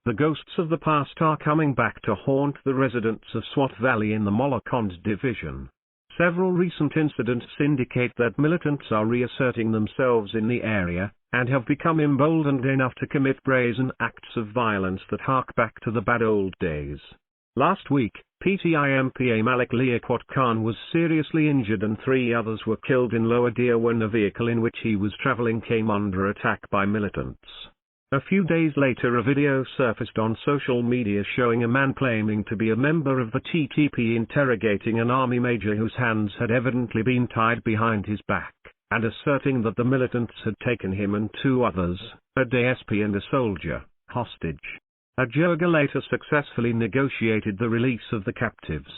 The ghosts of the past are coming back to haunt the residents of Swat Valley in the Malakand Division. Several recent incidents indicate that militants are reasserting themselves in the area, and have become emboldened enough to commit brazen acts of violence that hark back to the bad old days. Last week, PTIMPA Malik Liaquat Khan was seriously injured and 3 others were killed in Lower Deer when the vehicle in which he was traveling came under attack by militants. A few days later, a video surfaced on social media showing a man claiming to be a member of the TTP interrogating an army major whose hands had evidently been tied behind his back, and asserting that the militants had taken him and 2 others, a DSP and a soldier, hostage. Ajoga later successfully negotiated the release of the captives.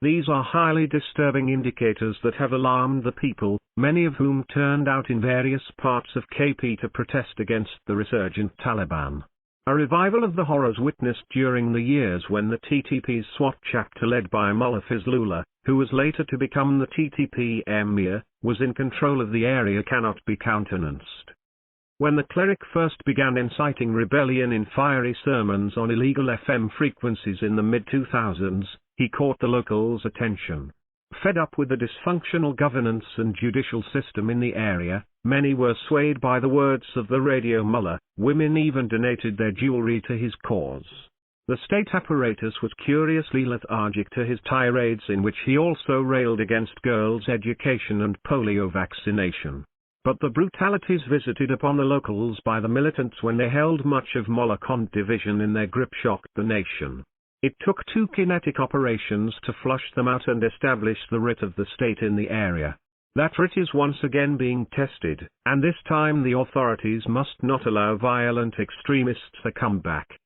These are highly disturbing indicators that have alarmed the people, many of whom turned out in various parts of KP to protest against the resurgent Taliban. A revival of the horrors witnessed during the years when the TTP's SWAT chapter led by Mullah Fazlullah, who was later to become the TTP emir, was in control of the area cannot be countenanced. When the cleric first began inciting rebellion in fiery sermons on illegal FM frequencies in the mid-2000s, he caught the locals' attention. Fed up with the dysfunctional governance and judicial system in the area, many were swayed by the words of the radio mullah. Women even donated their jewelry to his cause. The state apparatus was curiously lethargic to his tirades, in which he also railed against girls' education and polio vaccination. But the brutalities visited upon the locals by the militants when they held much of Malakand Division in their grip shocked the nation. It took 2 kinetic operations to flush them out and establish the writ of the state in the area. That writ is once again being tested, and this time the authorities must not allow violent extremists to come back.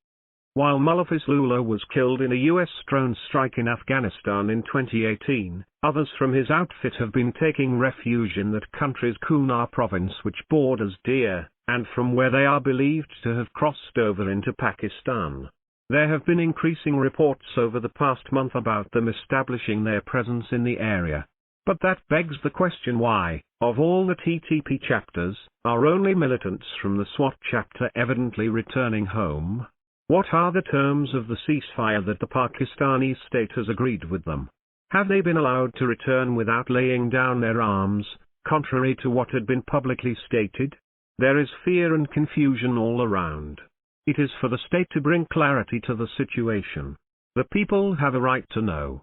While Mullah Fazlullah was killed in a U.S. drone strike in Afghanistan in 2018, others from his outfit have been taking refuge in that country's Kunar province, which borders Deer, and from where they are believed to have crossed over into Pakistan. There have been increasing reports over the past month about them establishing their presence in the area. But that begs the question, why, of all the TTP chapters, are only militants from the SWAT chapter evidently returning home? What are the terms of the ceasefire that the Pakistani state has agreed with them? Have they been allowed to return without laying down their arms, contrary to what had been publicly stated? There is fear and confusion all around. It is for the state to bring clarity to the situation. The people have a right to know.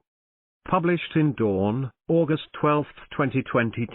Published in Dawn, August 12, 2022.